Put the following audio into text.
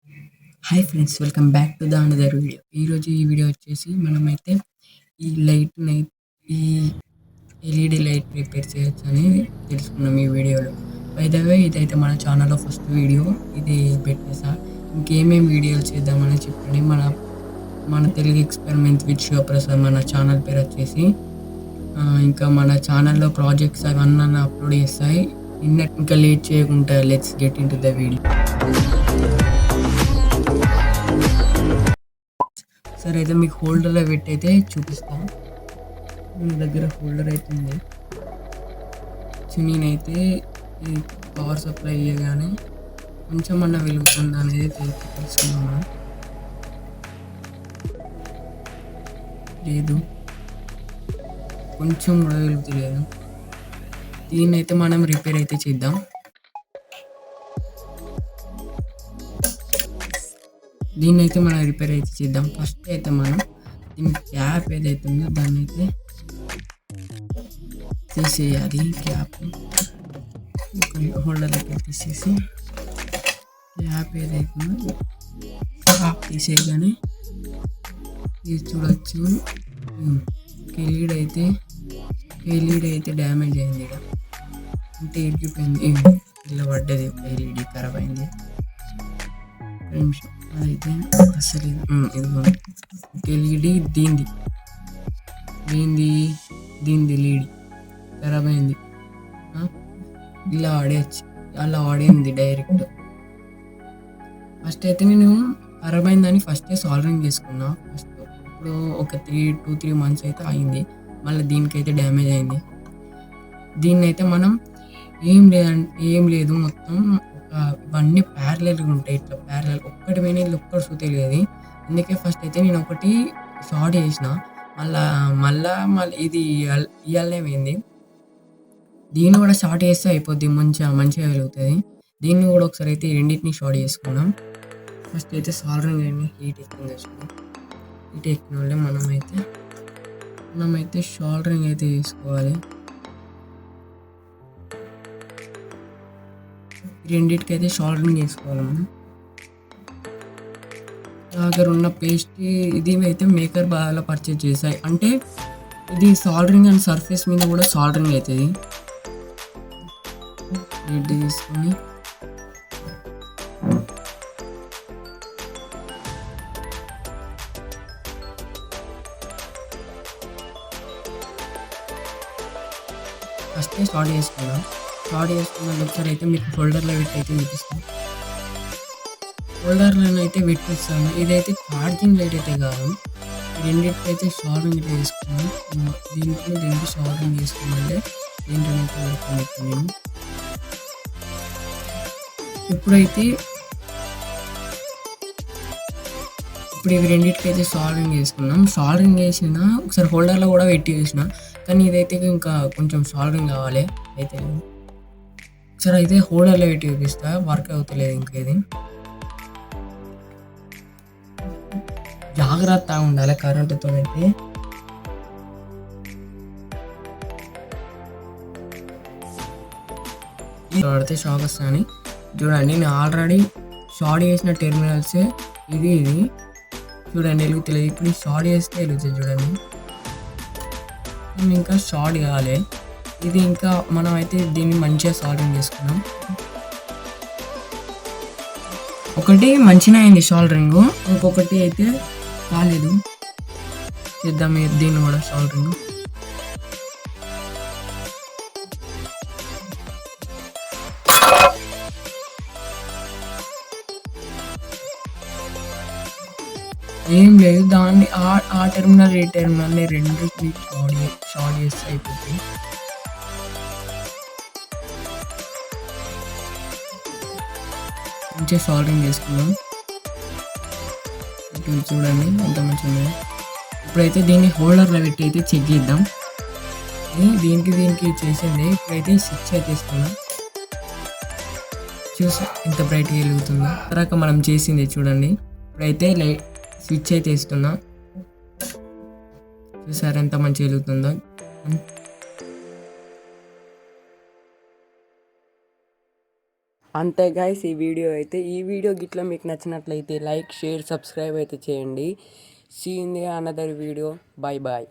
Hi friends, welcome back to the another video. ఈరోజు ఈ video వచ్చేసి మనమైతే ఈ లైట్ని ఈ ఎల్ఈడి లైట్ రిపేర్ చేయొచ్చు అని తెలుసుకున్నాం ఈ వీడియోలో. బై ద వే ఇదైతే మన ఛానల్లో ఫస్ట్ వీడియో ఇది పెట్టేసా. ఇంకేమేమి వీడియోలు చేద్దామని చెప్పండి. మన మన తెలుగు ఎక్స్పెరిమెంట్ విత్ శివప్రసాద్ మన ఛానల్ పేరు వచ్చేసి. ఇంకా మన ఛానల్లో ప్రాజెక్ట్స్ అవన్నీ అప్లోడ్ చేస్తాయి. ఇంకా లేట్ చేయకుండా let's get in to the video. సరే అయితే మీకు హోల్డర్లో పెట్టి అయితే చూపిస్తాను. మీ దగ్గర హోల్డర్ అయితే ఉంది. సో నేనైతే ఈ పవర్ సప్లై ఇవ్వగానే కొంచెం అన్న వెలుగుతుంది అనేది తెలుసుకున్నాను. లేదు, కొంచెం కూడా వెలుగుతలేదు. దీన్నైతే మనం రిపేర్ అయితే చేద్దాం. ఫస్ట్ అయితే మనం దీని క్యాప్ ఏదైతే ఉందో దాన్ని అయితే తీసేయాలి. క్యాప్ హోల్డర్ దగ్గర తీసేసి క్యాప్ ఏదైతే ఉందో క్యాప్ తీసేయగానే ఇది చూడొచ్చు. ఎల్ఈడి అయితే డ్యామేజ్ అయింది. ఇక్కడ అంటే ఇరిగిపోయింది, ఇలా పడ్డది. ఒక ఎల్ఈడి ఖరాబ్ అయింది. నిమిషం అయితే అసలు ఇది ఎల్ఈడి దీనిది ఎల్ఈడి ఖరాబ్ అయింది. అలా ఆడేది డైరెక్ట్. ఫస్ట్ అయితే నేను ఖరాబ్ అయిందని ఫస్టే సాల్డరింగ్ చేసుకున్నా. ఇప్పుడు ఒక 2-3 months అయితే అయింది. మళ్ళీ దీనికైతే డ్యామేజ్ అయింది. దీన్నైతే మనం ఏం లేదు మొత్తం ఇవన్నీ ప్యారలల్గా ఉంటాయి. ఇట్లా ప్యారలల్ ఒక్కటి పోయినా ఒక్కటి చూతలేదు. అందుకే ఫస్ట్ అయితే నేను ఒకటి షార్ట్ చేసిన. మళ్ళీ ఇది ఇయాలనే పోయింది. దీన్ని కూడా షార్ట్ చేస్తే అయిపోద్ది, మంచిగా వెలుగుతుంది. దీన్ని కూడా ఒకసారి అయితే రెండింటిని షార్ట్ చేసుకున్నాం. ఫస్ట్ అయితే సాల్డరింగ్ హీట్ ఎక్కించుకున్నాం. హీట్ ఎక్కిన వాళ్ళే మనమైతే షాల్డరింగ్ అయితే చేసుకోవాలి. రెండింటికైతే షాల్డరింగ్ చేసుకోవాలి మనం. దగ్గర ఉన్న పేస్ట్ ఇది అయితే మేకర్ బాగా పర్చేజ్ చేసాయి. అంటే ఇది సాల్డరింగ్ అండ్ సర్ఫేస్ మీద కూడా సాల్డరింగ్ అవుతుంది. రెడ్ తీసుకొని ఫస్టే స్టార్ట్ చేసుకున్నాం. ఒకసారి అయితే మీకు హోల్డర్లో పెట్టి అయితే చూపిస్తాను. హోల్డర్లో అయితే పెట్టిస్తాను. ఇదైతే ఛార్జింగ్ లైట్ అయితే కాదు. రెండింటికైతే షార్టింగ్ అయితే వేసుకున్నాను. దీనికి షార్టింగ్ చేసుకున్నాంటే ఏంటనేది నేను ఇప్పుడు ఇవి రెండింటికైతే సాల్డరింగ్ చేసుకున్నాం. సాల్డరింగ్ చేసిన ఒకసారి హోల్డర్లో కూడా పెట్టి చూసిన, కానీ ఇదైతే ఇంకా కొంచెం సాల్డరింగ్ కావాలి. అయితే ఒకసారి అయితే హోల్డర్లో పెట్టి చూపిస్తా. వర్క్ అవుతలేదు ఇంకా. ఇది జాగ్రత్తగా ఉండాలి కరెంటుతో. అయితే పడితే షాక్ వస్తాయని చూడండి. నేను ఆల్రెడీ షార్ట్ చేసిన టెర్మినల్సే ఇది చూడండి, వెలుగుతలేదు. ఇప్పుడు షార్ట్ చేస్తే వెలుగుతుంది చూడండి. ఇంకా షార్ట్ కావాలి ఇది. ఇంకా మనం అయితే దీన్ని మంచిగా సాల్డరింగ్ చేసుకున్నాం. ఒకటి మంచిగా అయింది సాల్డరింగ్, ఇంకొకటి అయితే కాలేదు. చేద్దాం దీన్ని కూడా సాల్డరింగ్. ఏం లేదు, దాన్ని ఆ టెర్మినల్ ఈ టెర్మినల్ని రెండింటిని షార్ట్ చేస్తే అయిపోతుంది. మంచిగా సాల్డరింగ్ చేసుకున్నాం. చూడండి ఎంత మంచిగా. ఇప్పుడైతే దీన్ని హోల్డర్లో పెట్టి అయితే చెక్ చేద్దాం. దీనికి చేసింది. ఇప్పుడైతే స్విచ్ అయితే ఇస్తున్నాం. చూసి ఎంత బ్రైట్గా వెలుగుతుందో. తర్వాత మనం చేసింది చూడండి. ఇప్పుడైతే స్విచ్ అయితే ఇస్తున్నా. చూసారు ఎంత మంచిగా వెలుగుతుందో. అంతే గైస్ ఈ వీడియో అయితే. ఈ వీడియో గిట్లా మీకు నచ్చినట్లయితే లైక్, షేర్, సబ్స్క్రైబ్ అయితే చేయండి. See in the another video. Bye bye.